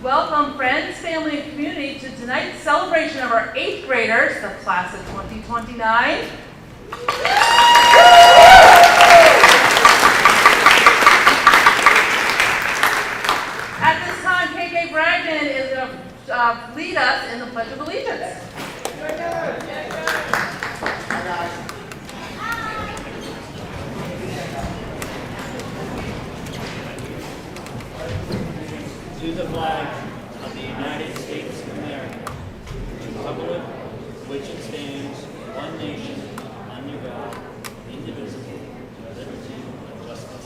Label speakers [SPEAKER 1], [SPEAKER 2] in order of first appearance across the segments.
[SPEAKER 1] Welcome friends, family, and community to tonight's celebration of our 8th graders, the class of 2029. At this time, KK Bragdon is going to lead us in the Pledge of Allegiance.
[SPEAKER 2] To the flag of the United States of America, to the republic for which it stands, one nation, under God, indivisible, with liberty and justice.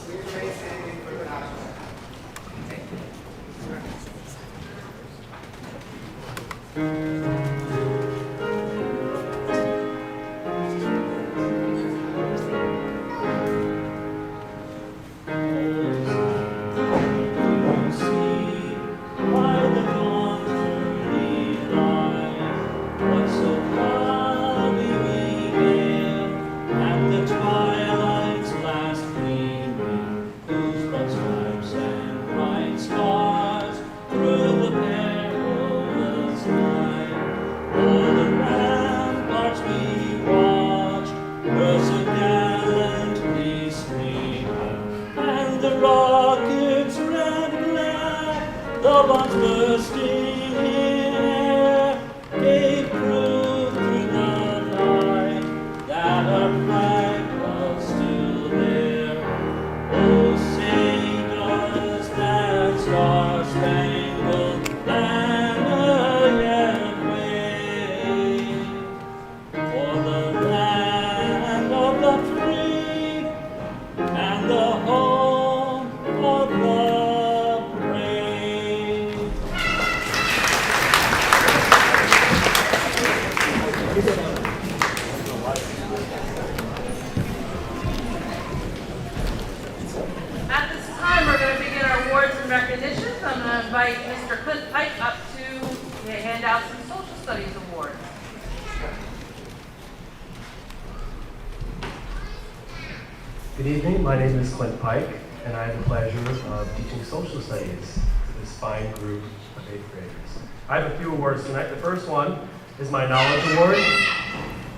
[SPEAKER 3] Good evening, my name is Clint Pike, and I have the pleasure of teaching social studies to this fine group of 8th graders. I have a few awards tonight. The first one is my Knowledge Award,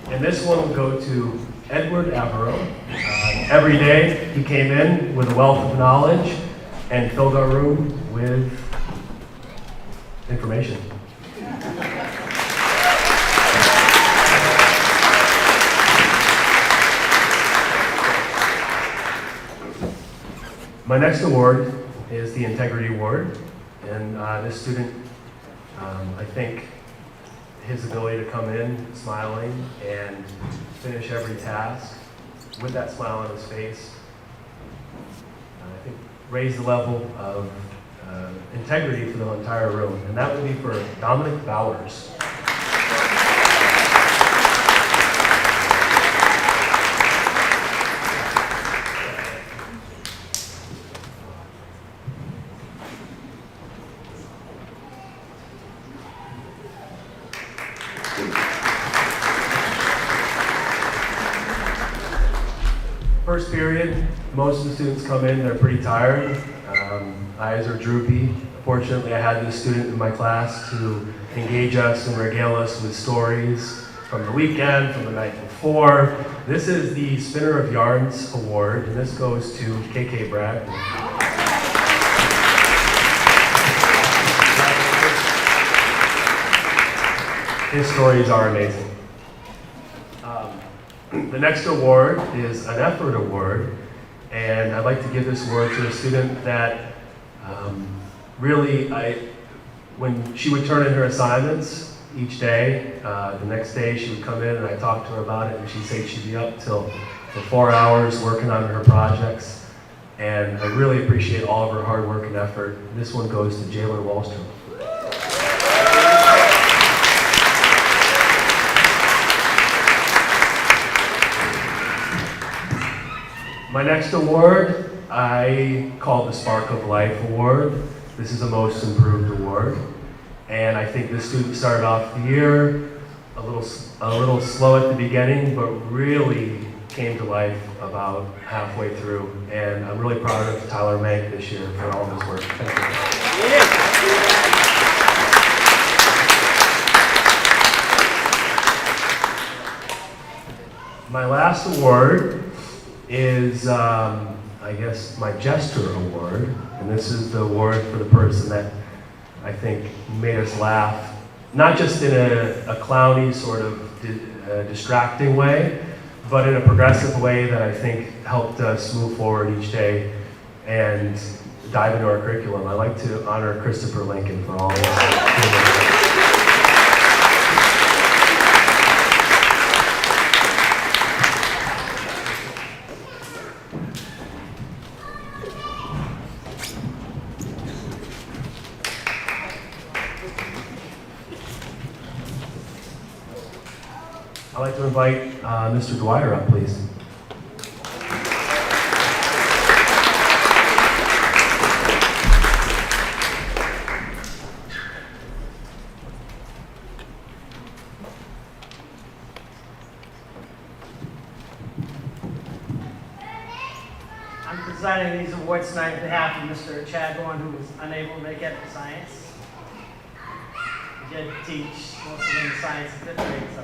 [SPEAKER 3] and this one will go to Edward Averill. Every day he came in with a wealth of knowledge and filled our room with information. My next award is the Integrity Award, and this student, I think his ability to come in smiling and finish every task with that smile on his face, I think raised the level of integrity for the entire room, and that would be for Dominic Bowers. First period, most of the students come in, they're pretty tired. Eyes are droopy. Fortunately, I had this student in my class to engage us and regale us with stories from the weekend, from the night before. This is the Spinner of Yarns Award, and this goes to KK Bragg. His stories are amazing. The next award is an effort award, and I'd like to give this award to a student that when she would turn in her assignments each day, the next day she would come in and I talked to her about it, and she'd say she'd be up till 4 hours working on her projects, and I really appreciate all of her hard work and effort. This one goes to Jalen Wallstrom. My next award, I call the Spark of Life Award. This is a Most Improved Award. And I think this student started off the year a little slow at the beginning, but really came to life about halfway through. And I'm really proud of Tyler Mank this year for all of his work. Thank you. My last award is, I guess, my Jester Award. And this is the award for the person that I think made us laugh, not just in a clowny sort of distracting way, but in a progressive way that I think helped us move forward each day and dive into our curriculum. I'd like to honor Christopher Lincoln for all this. I'd like to invite Mr. Dwyer up, please.
[SPEAKER 4] I'm presenting these awards tonight on behalf of Mr. Chadbourne, who was unable to make it for science. He did teach most of them in science in 5th grade, so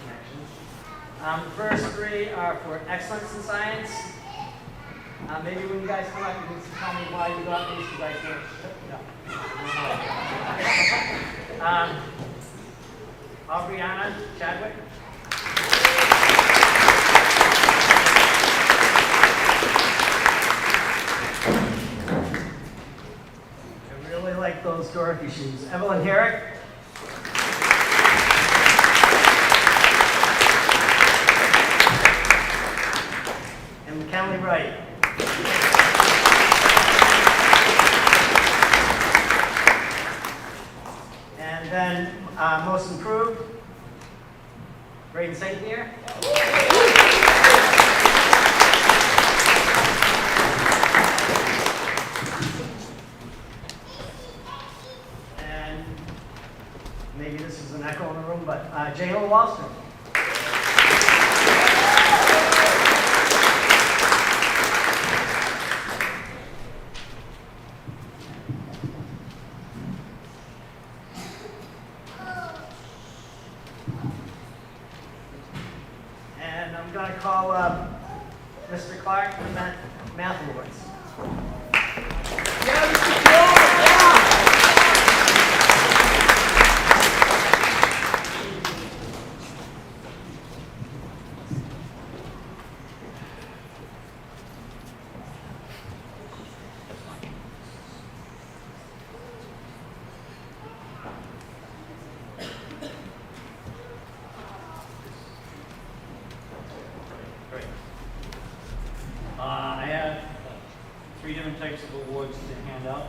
[SPEAKER 4] connections. The first three are for excellence in science. Maybe when you guys come up, you can tell me why you got these, because I can't. No. Aubriana Chadwick. I like those Dorothy shoes. Evelyn Herrick. And McKinley Wright. And then most improved, Braden St. Pierre. Maybe this is an echo in the room, but J.Lo Walston. And I'm going to call Mr. Clark for the Math Awards.
[SPEAKER 2] I have three different types of awards to hand out.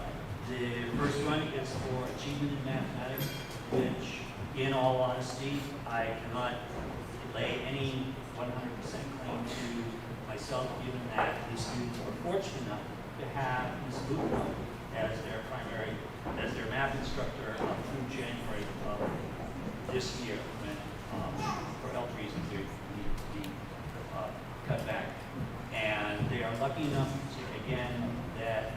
[SPEAKER 2] The first one is for achievement in mathematics, which, in all honesty, I cannot lay any 100% claim to myself, given that the students were fortunate enough to have Ms. Luca as their math instructor up through January of this year, when, for health reasons, they needed to be cut back. And they are lucky enough to, again, that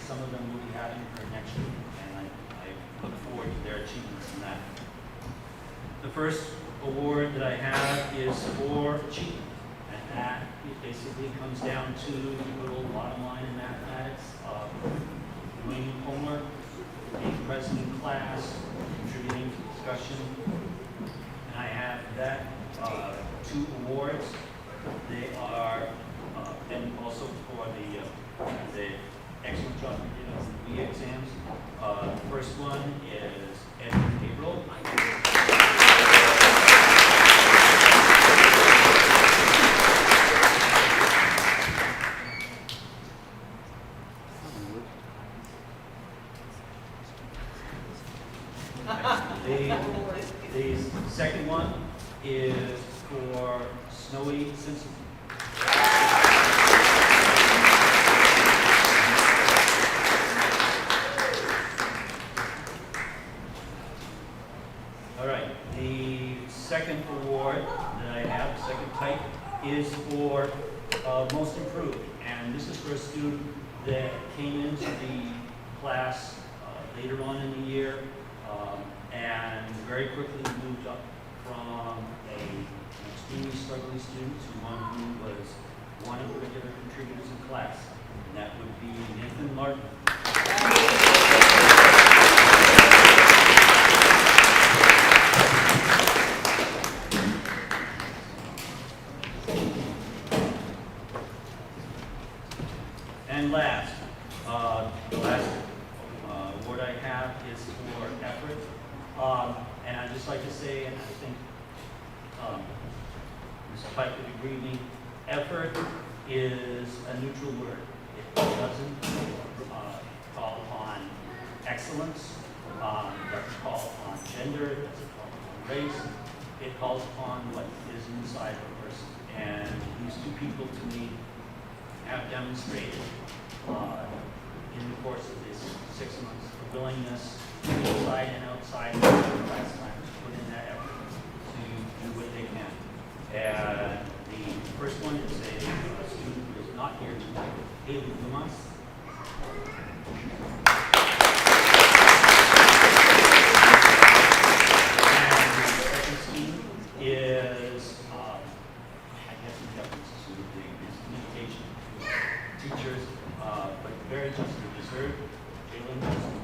[SPEAKER 2] some of them will be having her next year, and I look forward to their achievements in that. The first award that I have is for achievement, and that it basically comes down to the little bottom line in mathematics of doing homework, being present in class, contributing to discussion. And I have that two awards. They are and also for the excellent job we did on the WE exams. The first one is Edward Gabriel. The second one is for Snowy Simpson. All right, the second award that I have, the second type, is for most improved. And this is for a student that came into the class later on in the year and very quickly moved up from an extremely struggling student to one who was one of the regular contributors in class, and that would be Nathan Martin. And last, the last award I have is for effort. And I'd just like to say, and I think Mr. Pike would agree with me, effort is a neutral word. It doesn't call upon excellence, it doesn't call upon gender, it doesn't call upon race. It calls upon what is inside of a person. And these two people, to me, have demonstrated in the course of this 6 months a willingness inside and outside of the class time to put in that effort to do what they can. And the first one is a student who is not here tonight, Haley Dumas. And the second student is, I guess in deference to the communication teachers, but very justly deserved, Jalen Wilson.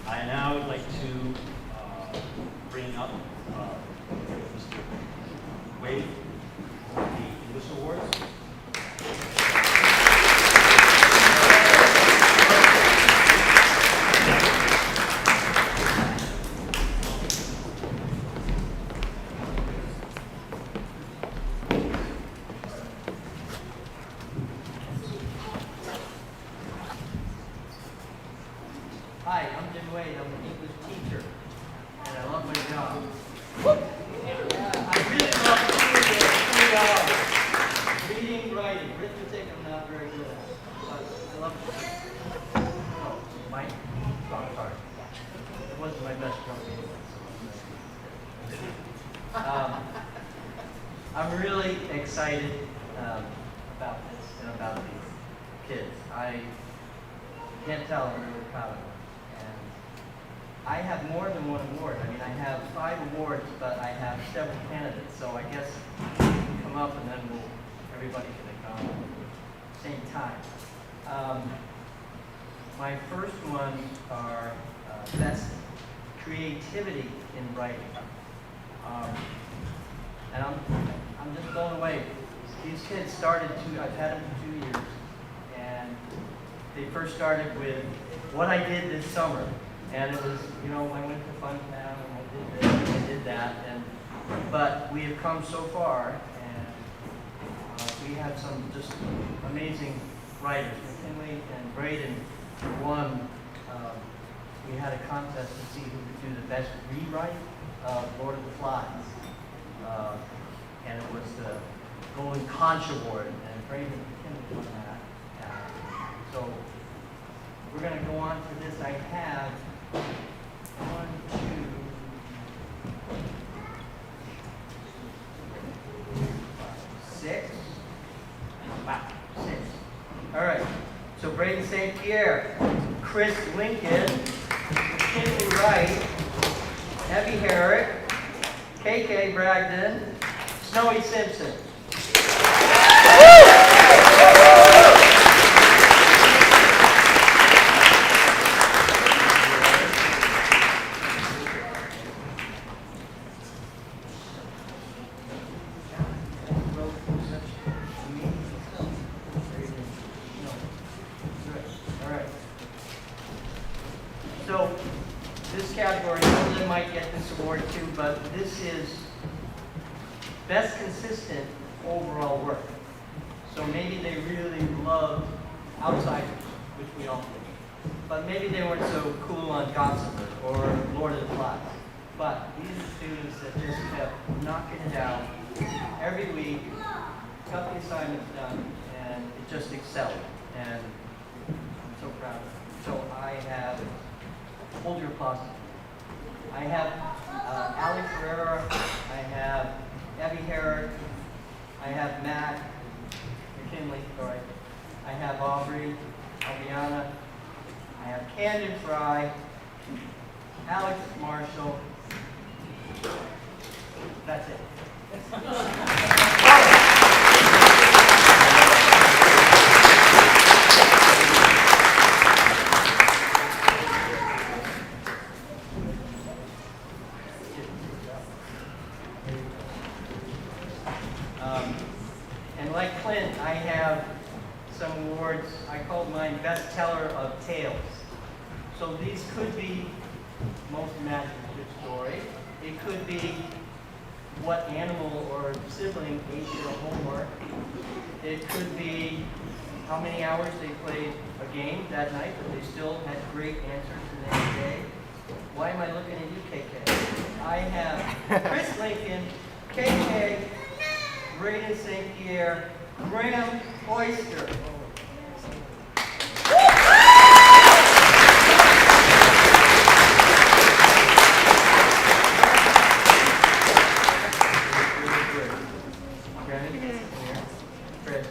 [SPEAKER 2] I now would like to bring up Mr. Wade for the English Awards.
[SPEAKER 5] Hi, I'm Jim Wade. I'm an English teacher, and I love my job. I really love reading, writing. Arithmetic, I'm not very good at. But I love it. Oh, Mike? Oh, sorry. It wasn't my best joke anyway. I'm really excited about this and about these kids. I can't tell, I'm really proud of them. I have more than one award. I mean, I have 5 awards, but I have several candidates. So I guess we can come up and then everybody can come at the same time. My first ones are best creativity in writing. And I'm just blown away. These kids started I've had them for 2 years, and they first started with what I did this summer. And it was, you know, I went to Fun Town and I did this and I did that. But we have come so far, and we have some just amazing writers. McKinley and Braden won. We had a contest to see who could do the best rewrite of Lord of the Flies. And it was the Golden Conch Award, and Braden and McKinley won that. So we're going to go on for this. I have 1, 2, 6. Wow, 6. All right. So Braden St. Pierre, Chris Lincoln, McKinley Wright, Evie Herrick, KK Bragdon, Snowy Simpson. So this category, some of them might get this award too, but this is best consistent overall work. So maybe they really loved Outsiders, which we all do. But maybe they weren't so cool on Gossiper or Lord of the Flies. But these are students that just kept knocking it out every week, got the assignments done, and it just excelled. And I'm so proud of them. So I have, hold your applause. I have Ali Ferreira, I have Evie Herrick, I have Matt McKinley, sorry. I have Aubrey, Albiana. I have Camden Fry, Alex Marshall. That's it. And like Clint, I have some awards. I called mine Best Teller of Tales. So these could be most imaginative story. It could be what animal or sibling ate your homework. It could be how many hours they played a game that night, but they still had great answers the next day. Why am I looking at you, KK? I have Chris Lincoln, KK, Braden St. Pierre, Graham Oyster. Chris,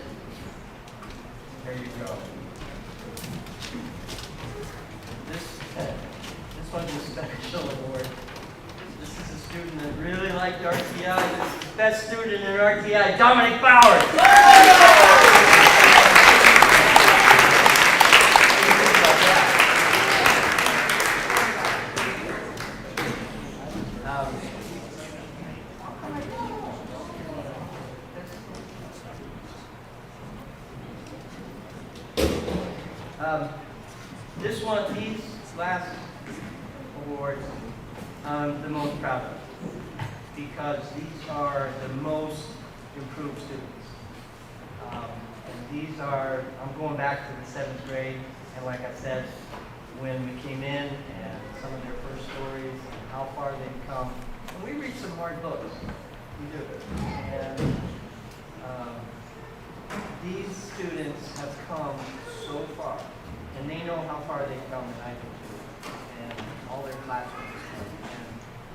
[SPEAKER 5] there you go. This one's a special award. This is a student that really liked RTI. This is the best student in RTI, Dominic Bowers. This one, these last awards, I'm the most proud of because these are the most improved students. And these are, I'm going back to the 7th grade, and like I said, when we came in and some of their first stories and how far they've come. And we read some hard books, we do. And these students have come so far. And they know how far they've come, and I do too, and all their classmates. And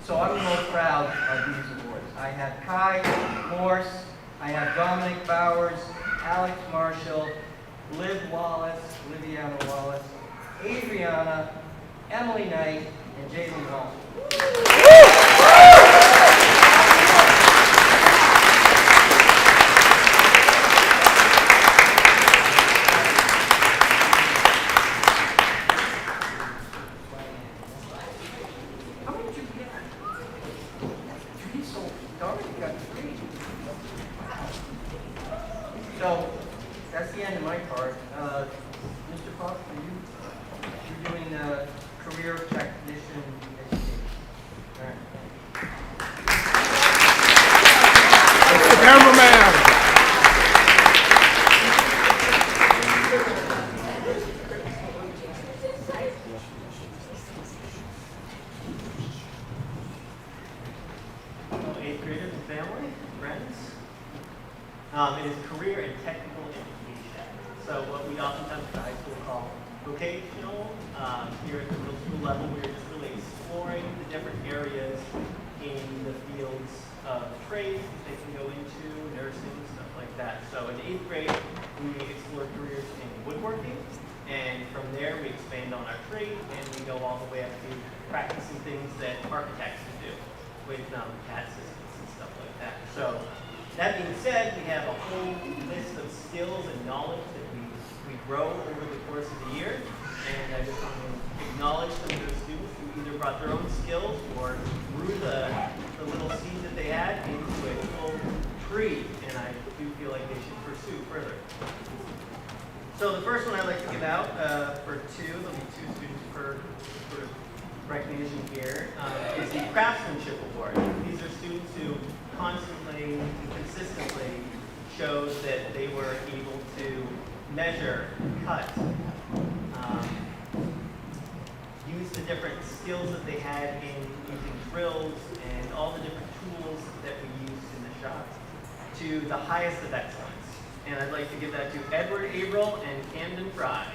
[SPEAKER 5] so I'm the most proud of these awards. I have Kai Morse, I have Dominic Bowers, Alex Marshall, Liv Wallace, Liviana Wallace, Adriana, Emily Knight, and Jalen Walsh. So that's the end of my part. Mr. Fox, you're doing the career technician education. All right.
[SPEAKER 6] Cameraman.
[SPEAKER 7] Eighth graders and family, friends. It is career and technical education. So what we oftentimes at the high school call vocational. Here at the middle school level, we're just really exploring the different areas in the fields of trades that they can go into, nursing, stuff like that. So in 8th grade, we explore careers in woodworking. And from there, we expand on our trade, and we go all the way up to practicing things that architects can do with CAD systems and stuff like that. So that being said, we have a whole list of skills and knowledge that we grow over the course of the year. And I just want to acknowledge some of those students who either brought their own skills or grew the little seed that they had into a full tree. And I do feel like they should pursue further. So the first one I'd like to give out for there'll be 2 students per sort of recognition here, is the Craftsmanship Award. These are students who constantly and consistently showed that they were able to measure, cut, use the different skills that they had in using drills and all the different tools that we used in the shop to the highest of excellence. And I'd like to give that to Edward Averill and Camden Fry.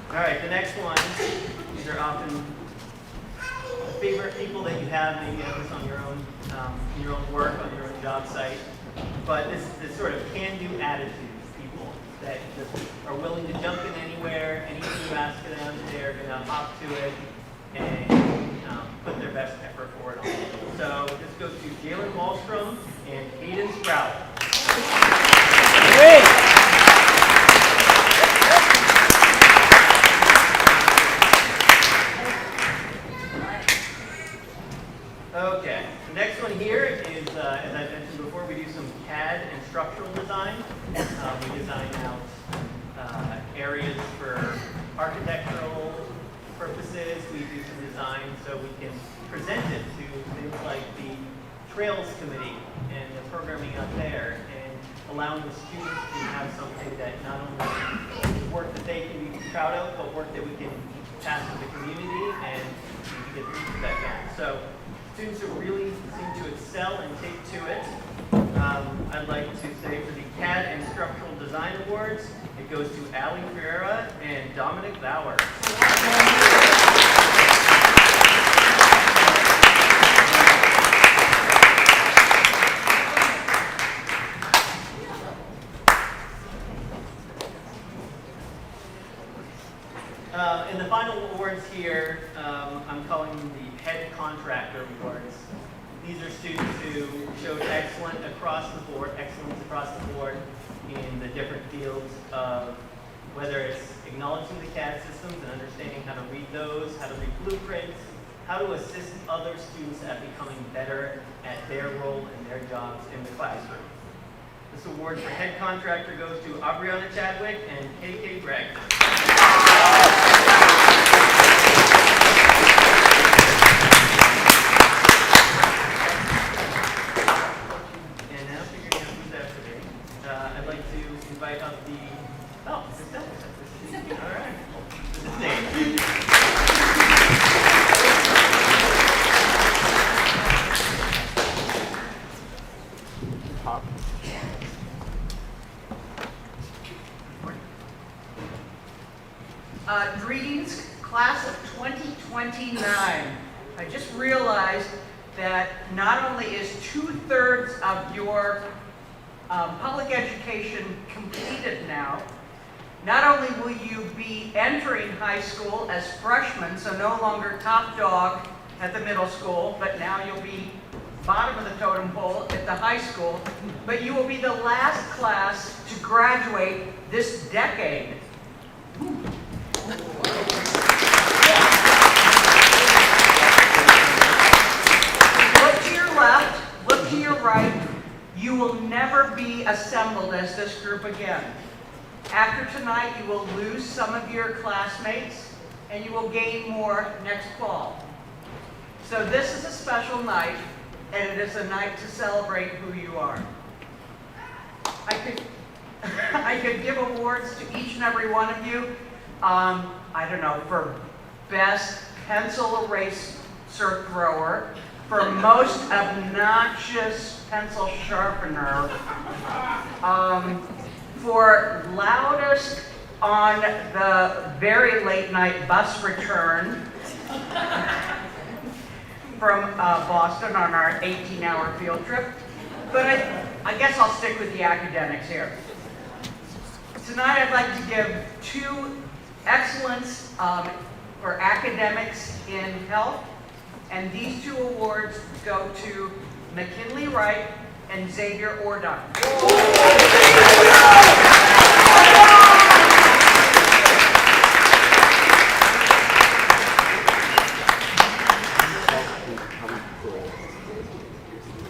[SPEAKER 7] All right, the next one, these are often favorite people that you have, maybe you have this on your own, in your own work, on your own job site. But this sort of can-do attitude, people that just are willing to jump in anywhere, anything you ask of them, they're going to hop to it and put their best effort forward on it. So this goes to Jalen Wallstrom and Hayden Sprout. Okay, the next one here is, as I mentioned before, we do some CAD and structural design. We design out areas for architectural purposes. We do some design so we can present it to things like the Trails Committee and the programming out there, and allowing the students to have something that not only is work that they can be proud of, but work that we can pass to the community and we can get feedback on. So students who really seem to excel and take to it. I'd like to say for the CAD and Structural Design Awards, it goes to Ali Ferreira and Dominic Bauer. And the final awards here, I'm calling them the Head Contractor Awards. These are students who showed excellence across the board in the different fields of whether it's acknowledging the CAD systems and understanding how to read those, how to read blueprints, how to assist other students at becoming better at their role and their jobs in the classroom. This award for Head Contractor goes to Aubriana Chadwick and KK Gregg. And now figuring out who's after me, I'd like to invite up the, oh, this is Stella. All right. This is Dave.
[SPEAKER 8] Greetings, class of 2029. I just realized that not only is 2/3 of your public education completed now, not only will you be entering high school as freshmen, so no longer top dog at the middle school, but now you'll be bottom of the totem pole at the high school, but you will be the last class to graduate this decade. Look to your left, look to your right. You will never be assembled as this group again. After tonight, you will lose some of your classmates, and you will gain more next fall. So this is a special night, and it is a night to celebrate who you are. I could give awards to each and every one of you. I don't know, for best pencil eraser thrower, for most obnoxious pencil sharpener, for loudest on the very late night bus return from Boston on our 18-hour field trip. But I guess I'll stick with the academics here. Tonight I'd like to give 2 excellence for academics in health, and these 2 awards go to McKinley Wright and Xavier Ordon.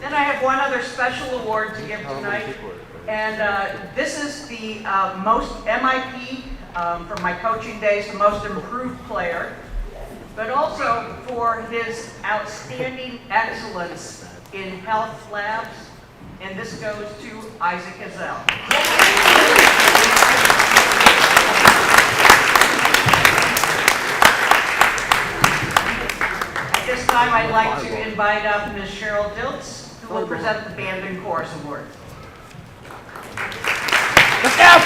[SPEAKER 8] Then I have one other special award to give tonight, and this is the most MIP from my coaching days, the most improved player, but also for his outstanding excellence in health labs, and this goes to Isaac Azell. At this time, I'd like to invite up Ms. Cheryl Diltz, who will present the Band and Chorus Award.
[SPEAKER 6] Let's go!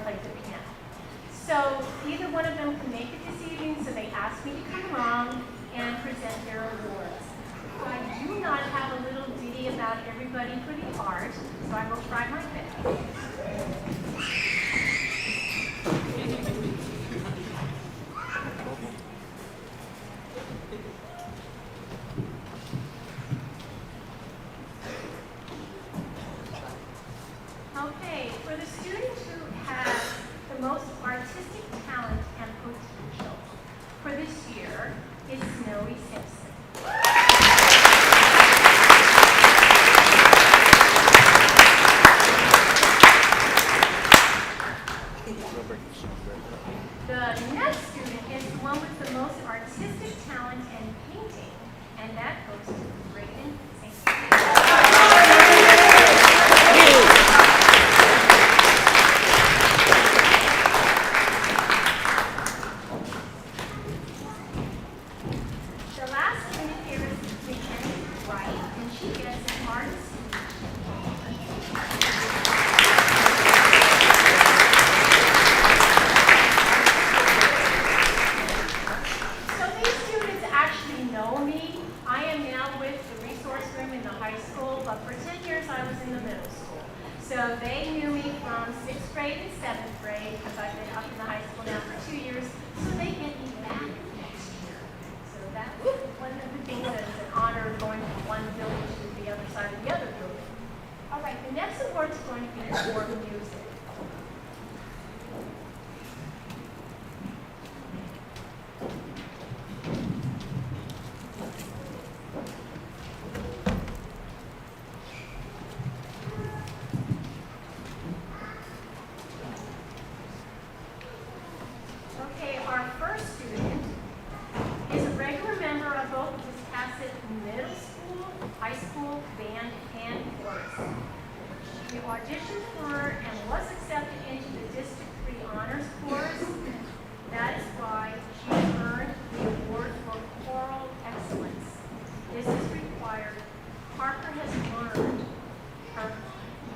[SPEAKER 9] played the piano. So either one of them can make it this evening, so they asked me to come along and present their awards. I do not have a little ditty about everybody for the art, so I will try my best. Okay, for the student who has the most artistic talent and potential for this year is Snowy Simpson. The next student is the one with the most artistic talent and painting, and that goes to Brayden St. The last student here is Mackenzie Wright, and she gets an artist. So these students actually know me. I am now with the resource room in the high school, but for 10 years I was in the middle school. So they knew me from 6th grade and 7th grade, because I've been up in the high school now for 2 years, so they get me back next year. So that's one of the things that is an honor going from one building to the other side of the other building. All right, the next award is going to be for music. Okay, our first student is a regular member of both Wiscasset Middle School, High School band, and chorus. She auditioned for and was accepted into the District 3 Honors Chorus. That is why she earned the award for choral excellence. This is required. Parker has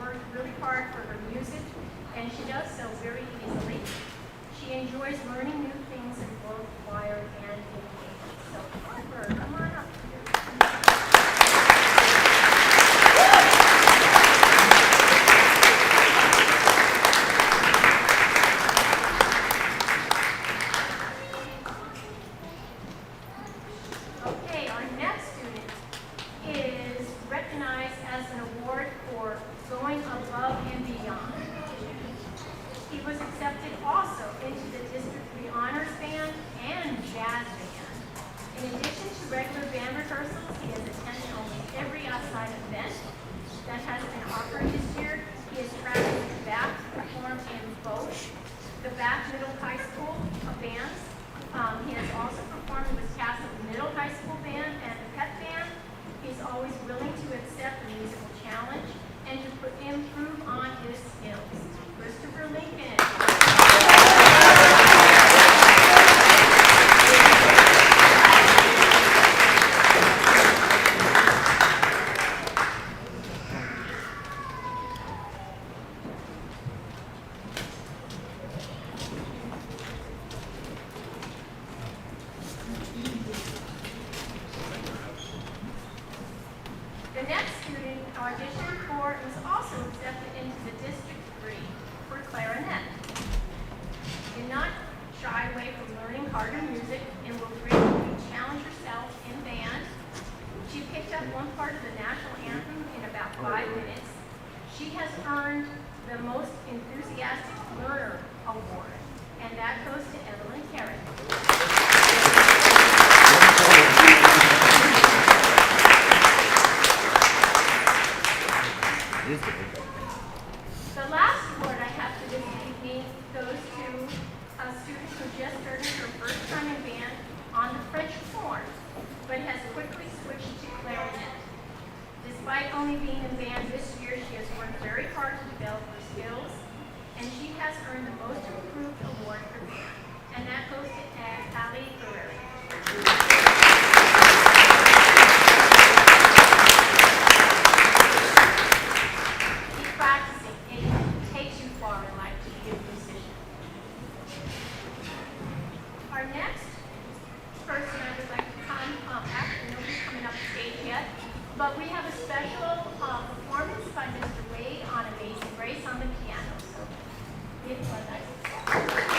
[SPEAKER 9] worked really hard for her music, and she does so very easily. She enjoys learning new things in both choir and in band. So, Parker, come on up here. Okay, our next student is recognized as an award for going above and beyond. He was accepted also into the District 3 Honors Band and Jazz Band. In addition to regular band rehearsals, he has attended almost every outside event that has been offered this year. He has traveled to Bath to perform in both the Bath Middle High School bands. He has also performed with Wiscasset Middle High School Band and the Pep Band. He's always willing to accept the musical challenge and to improve on his skills. Christopher Lincoln. The next student auditioned for and was also accepted into the District 3 for clarinet. Did not shy away from learning harder music and will frequently challenge herself in band. She picked up one part of the national anthem in about 5 minutes. She has earned the Most Enthusiastic Learner Award, and that goes to Evelyn Carey. The last award I have for this evening goes to a student who just started her first time in band on the French horn, but has quickly switched to clarinet. Despite only being in band this year, she has worked very hard to develop her skills, and she has earned the Most Improved Award for band, and that goes to Ali Ferreri. Keep practicing. It takes you far in life to be a musician. It was nice.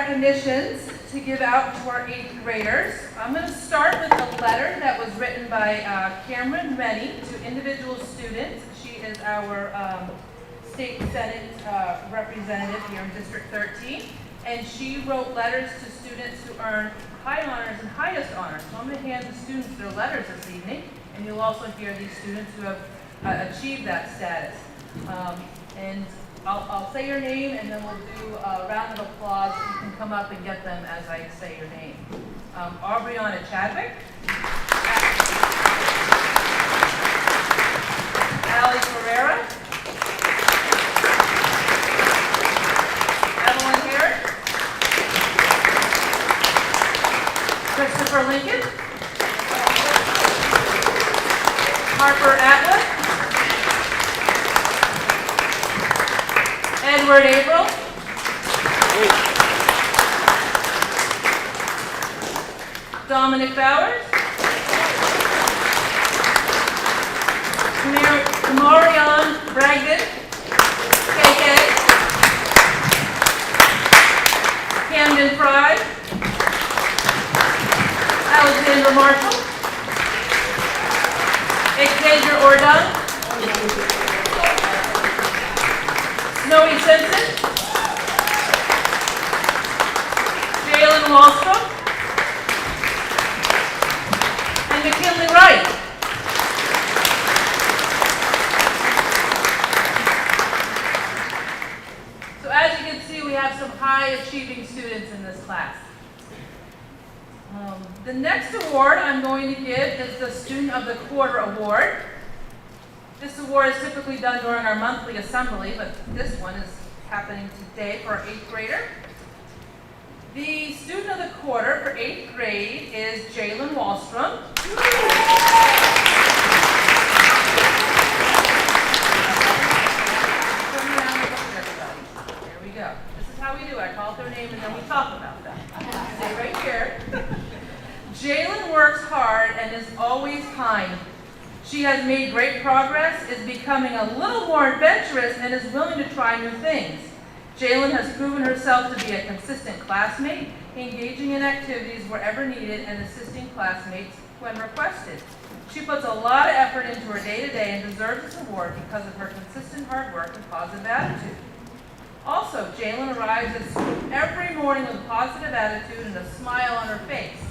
[SPEAKER 1] recognitions to give out to our 8th graders. I'm going to start with a letter that was written by Cameron Rennie to individual students. She is our State Senate representative here in District 13. and she wrote letters to students who earned high honors and highest honors. So I'm going to hand the students their letters this evening, and you'll also hear these students who have achieved that status. And I'll say your name, and then we'll do a round of applause. You can come up and get them as I say your name. Aubriana Chadwick. Allie Ferreira. Evelyn Harris. Christopher Lincoln. Harper Atwood. Edward April. Dominic Bowers. Marion Bragdon. KK. Camden Fry. Alexander Marshall. Xavier Ordon. Snowy Simpson. Jalen Wallstrom. And McKinley Wright. So as you can see, we have some high achieving students in this class. The next award I'm going to give is the Student of the Quarter Award. This award is typically done during our monthly assembly, but this one is happening today for our 8th grader. The Student of the Quarter for 8th grade is Jalen Wallstrom. There we go. This is how we do it. I call their name and then we talk about them. Stay right here. Jalen works hard and is always kind. She has made great progress, is becoming a little more adventurous, and is willing to try new things. Jalen has proven herself to be a consistent classmate, engaging in activities wherever needed and assisting classmates when requested. She puts a lot of effort into her day-to-day and deserves this award because of her consistent hard work and positive attitude. Also, Jalen arrives at school every morning with a positive attitude and a smile on her face.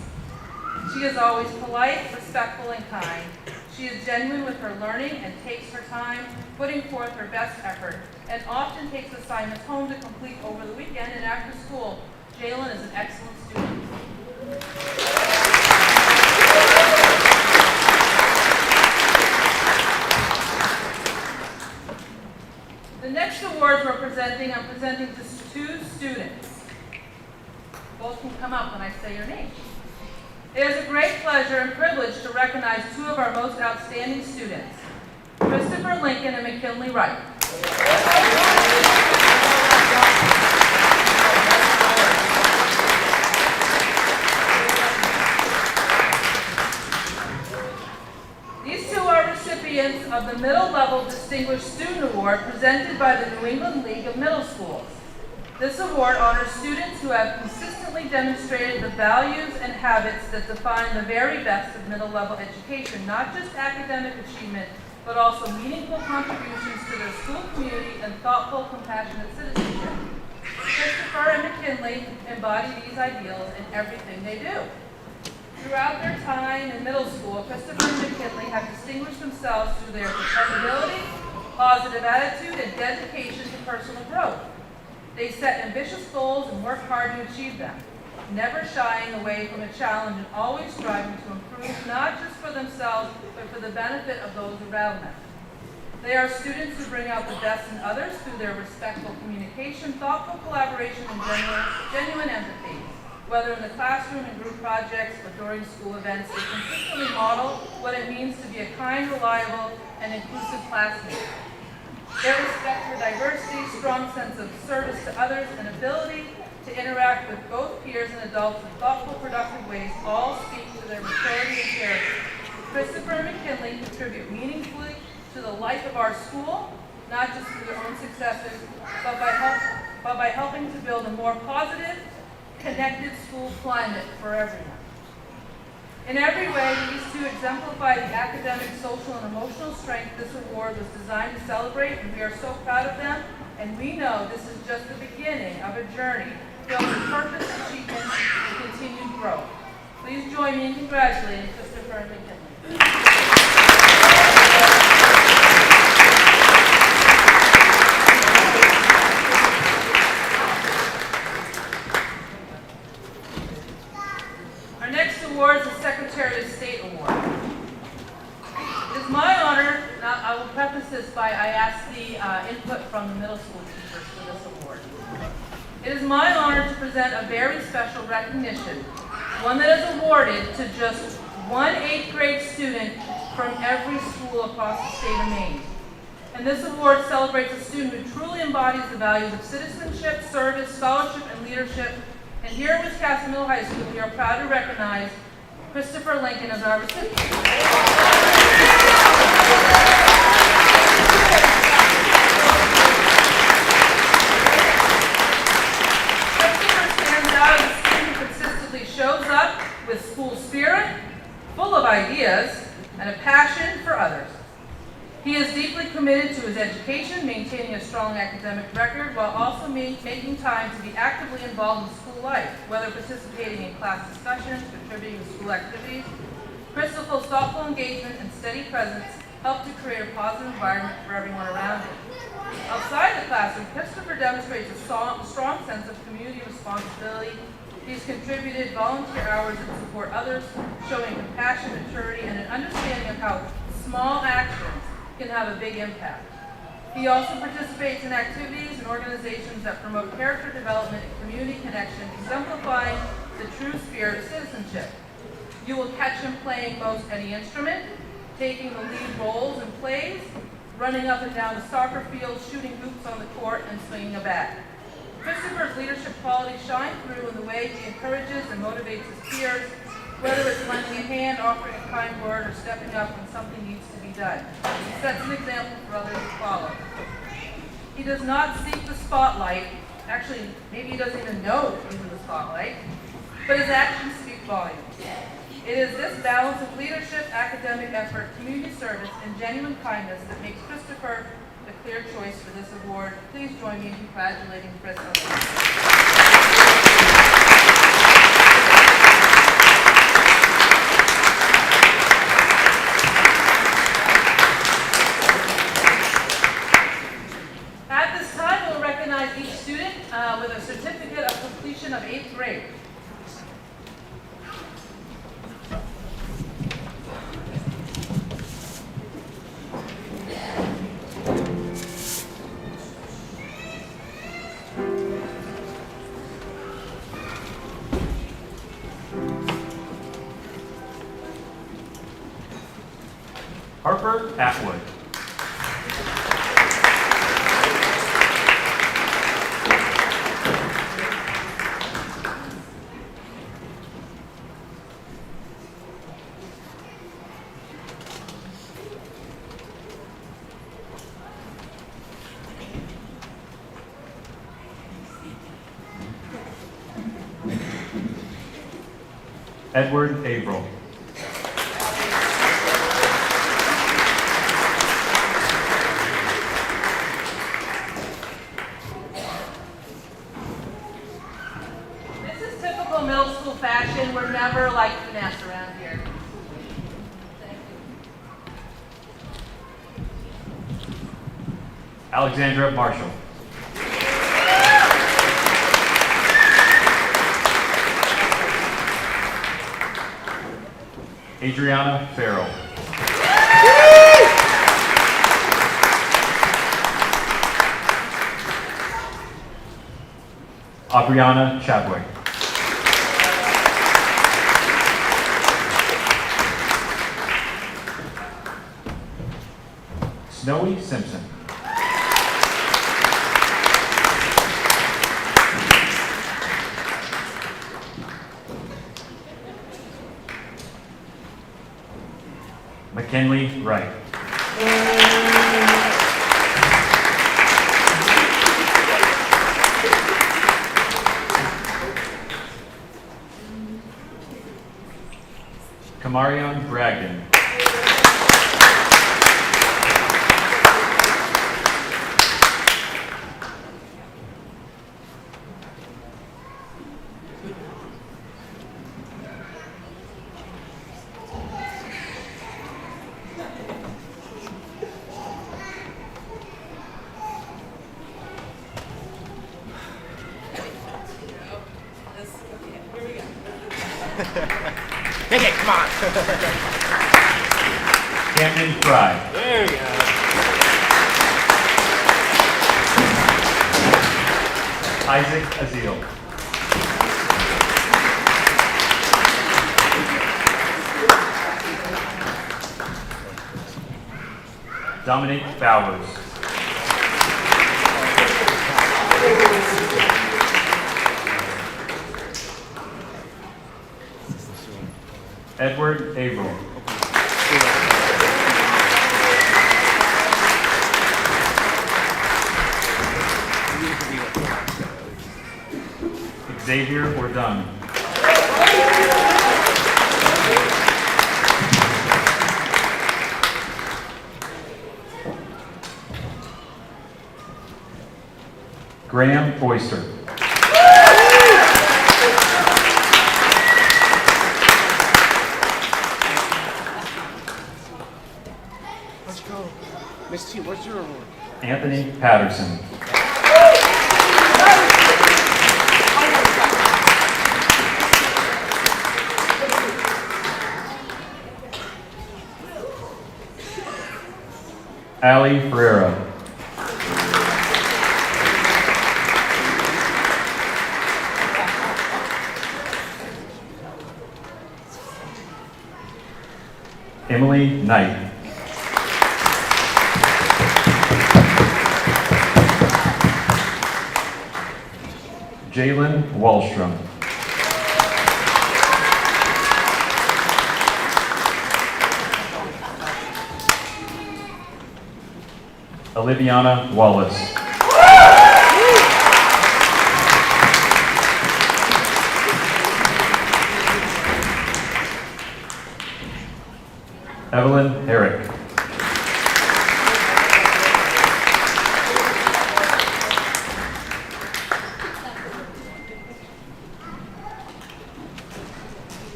[SPEAKER 1] She is always polite, respectful, and kind. She is genuine with her learning and takes her time, putting forth her best effort, and often takes assignments home to complete over the weekend and after school. Jalen is an excellent student. The next awards I'm presenting to 2 students. Both can come up when I say your name. It is a great pleasure and privilege to recognize 2 of our most outstanding students, Christopher Lincoln and McKinley Wright. These 2 are recipients of the Middle Level Distinguished Student Award presented by the New England League of Middle Schools. This award honors students who have consistently demonstrated the values and habits that define the very best of middle-level education, not just academic achievement, but also meaningful contributions to their school community and thoughtful, compassionate citizenship. Christopher and McKinley embody these ideals in everything they do. Throughout their time in middle school, Christopher and McKinley have distinguished themselves through their dependability, positive attitude, and dedication to personal growth. They set ambitious goals and work hard to achieve them, never shying away from a challenge and always striving to improve, not just for themselves, but for the benefit of those around them. They are students who bring out the best in others through their respectful communication, thoughtful collaboration, and genuine empathy. Whether in the classroom, in group projects, or during school events, they consistently model what it means to be a kind, reliable, and inclusive classmate. Their respect for diversity, strong sense of service to others, and ability to interact with both peers and adults in thoughtful, productive ways all speak to their maturity and character. Christopher and McKinley contribute meaningfully to the life of our school, not just through their own successes, but by helping to build a more positive, connected school climate for everyone. In every way, these 2 exemplify the academic, social, and emotional strength this award was designed to celebrate, and we are so proud of them, and we know this is just the beginning of a journey fulfilled with purpose, achievement, and continued growth. Please join me in congratulating Christopher and McKinley. Our next award is the Secretary of State Award. It is my honor, now I will preface this by I asked the input from the middle school teachers for this award. It is my honor to present a very special recognition, one that is awarded to just one 8th grade student from every school across the state of Maine. And this award celebrates a student who truly embodies the values of citizenship, service, scholarship, and leadership. And here at Wiscasset Middle High School, we are proud to recognize Christopher Lincoln as our recipient. Christopher stands out as a student who consistently shows up with school spirit, full of ideas, and a passion for others. He is deeply committed to his education, maintaining a strong academic record, while also making time to be actively involved in school life, whether participating in class discussions, contributing to school activities. Christopher's thoughtful engagement and steady presence help to create a positive environment for everyone around him. Outside the classroom, Christopher demonstrates a strong sense of community responsibility. He's contributed volunteer hours to support others, showing compassion, maturity, and an understanding of how small actions can have a big impact. He also participates in activities and organizations that promote character development and community connection, exemplifying the true spirit of citizenship. You will catch him playing most any instrument, taking the lead roles in plays, running up and down the soccer field, shooting hoops on the court, and swinging a bat. Christopher's leadership qualities shine through in the way he encourages and motivates his peers, whether it's lending a hand, offering a kind word, or stepping up when something needs to be done. He sets an example for others to follow. He does not seek the spotlight. Actually, maybe he doesn't even know that he's in the spotlight, but his actions speak volumes. It is this balance of leadership, academic effort, community service, and genuine kindness that makes Christopher the clear choice for this award. Please join me in congratulating Christopher. At this time, we'll recognize each student with a certificate of completion of 8th grade.
[SPEAKER 10] Harper Atwood. Edward Averill.
[SPEAKER 1] This is typical middle school fashion. We're never like finesse around here. Thank you.
[SPEAKER 10] Alexandra Marshall. Adriana Farrell. Aubriana Chadwick. Snowy Simpson. McKinley Wright. Kamarion Bragdon.
[SPEAKER 6] Take it, come on.
[SPEAKER 10] Camden Fry.
[SPEAKER 6] There you go.
[SPEAKER 10] Isaac Azil. Dominic Bowers. Edward Averill. Xavier Ordun. Graham Oyster.
[SPEAKER 6] Let's go. Miss T, what's your award?
[SPEAKER 10] Anthony Patterson. Ali Ferreira. Emily Knight. Jalen Wallstrom. Oliviana Wallace. Evelyn Herrick.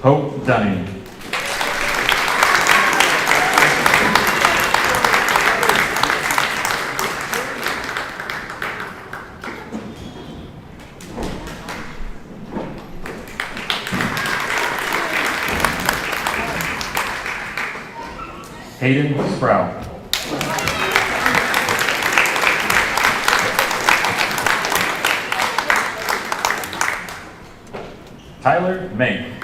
[SPEAKER 10] Hope Dunning. Hayden Sprout. Tyler Mink.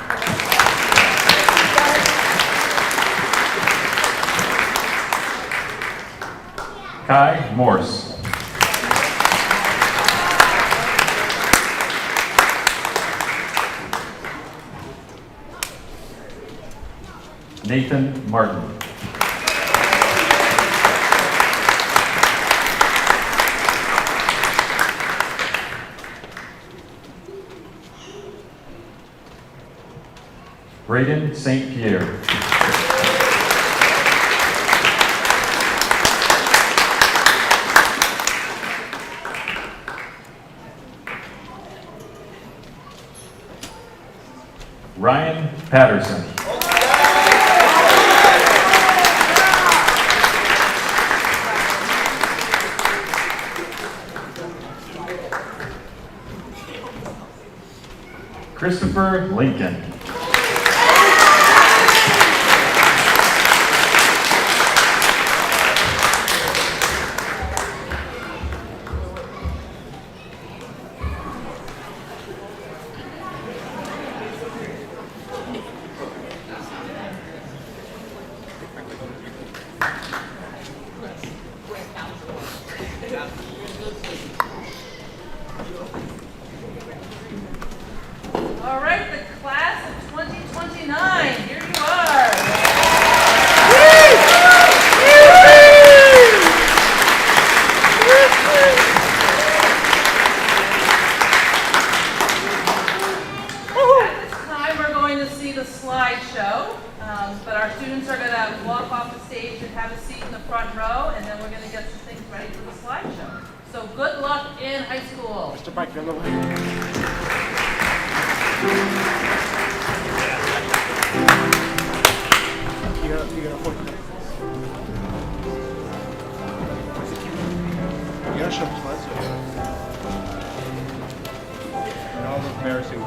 [SPEAKER 10] Kai Morse. Nathan Martin. Braden St. Pierre. Ryan Patterson. Christopher Lincoln.
[SPEAKER 1] All right, the class of 2029, here you are. At this time, we're going to see the slideshow, but our students are going to walk off the stage and have a seat in the front row, and then we're going to get some things ready for the slideshow. So good luck in high school.
[SPEAKER 6] Mr. Mike, you're on the way. You gotta hold it. You gotta show the slides. And all the embarrassing.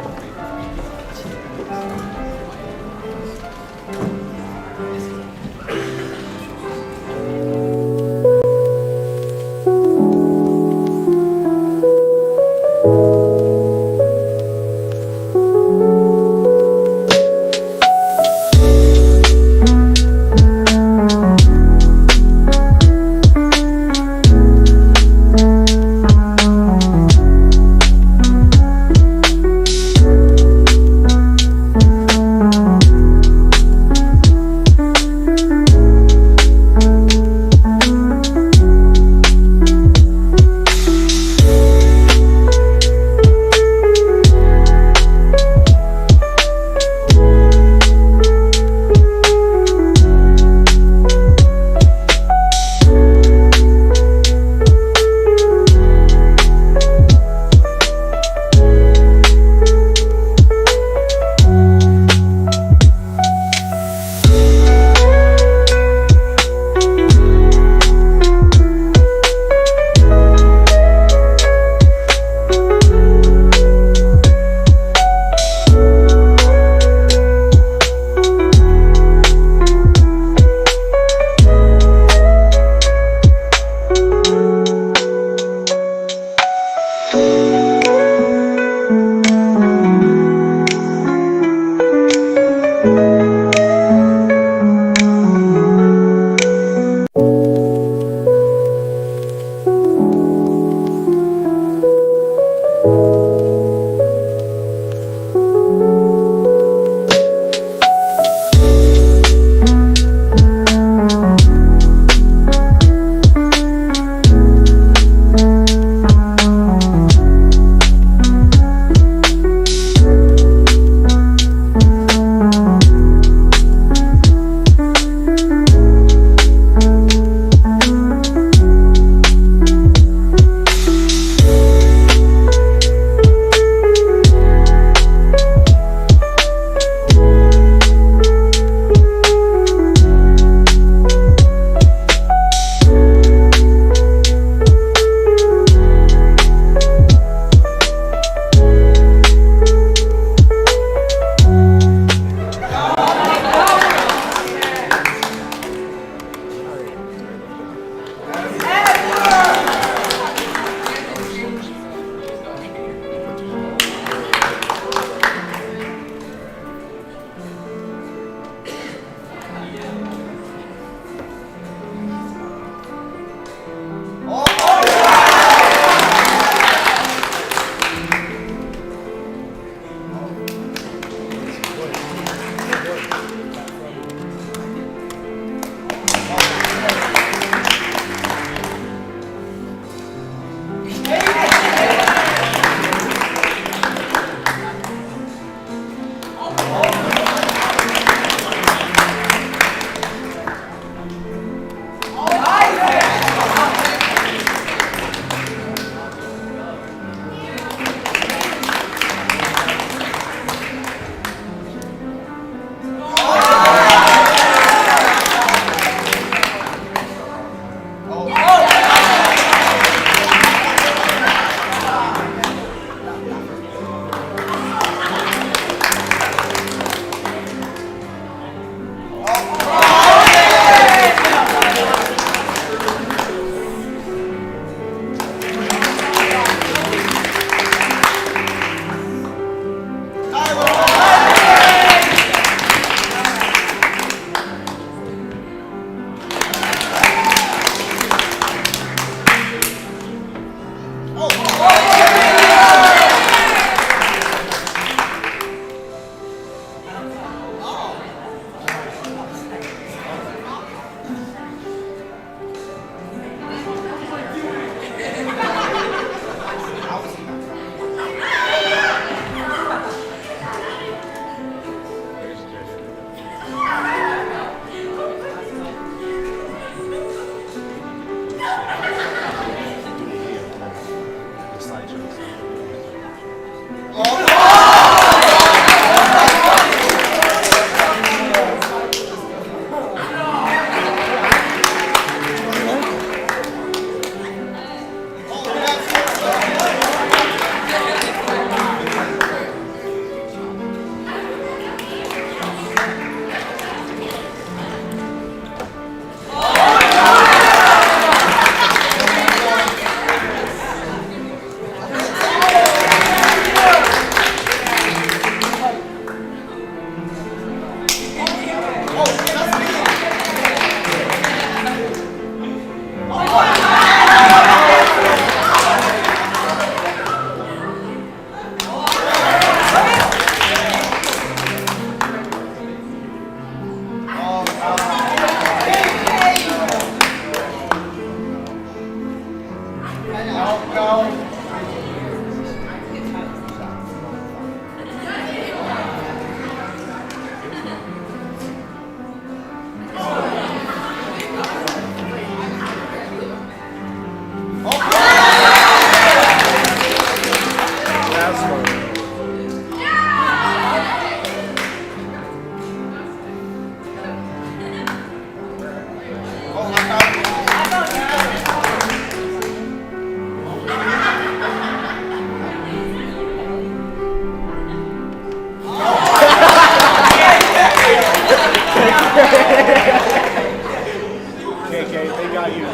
[SPEAKER 6] KK, they got you.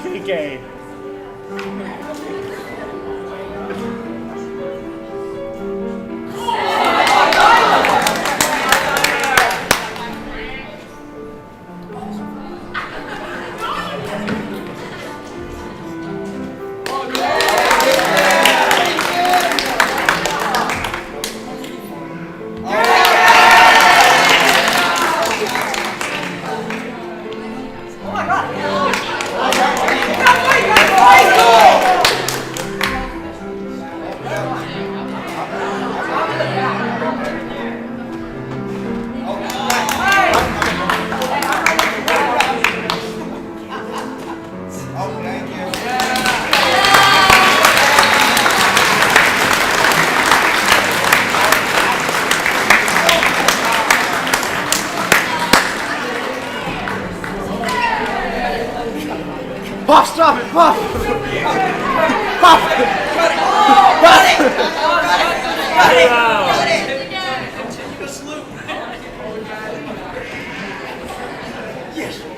[SPEAKER 6] KK. Puff, stop it, Puff! Puff!
[SPEAKER 7] Continuous loop. Yes.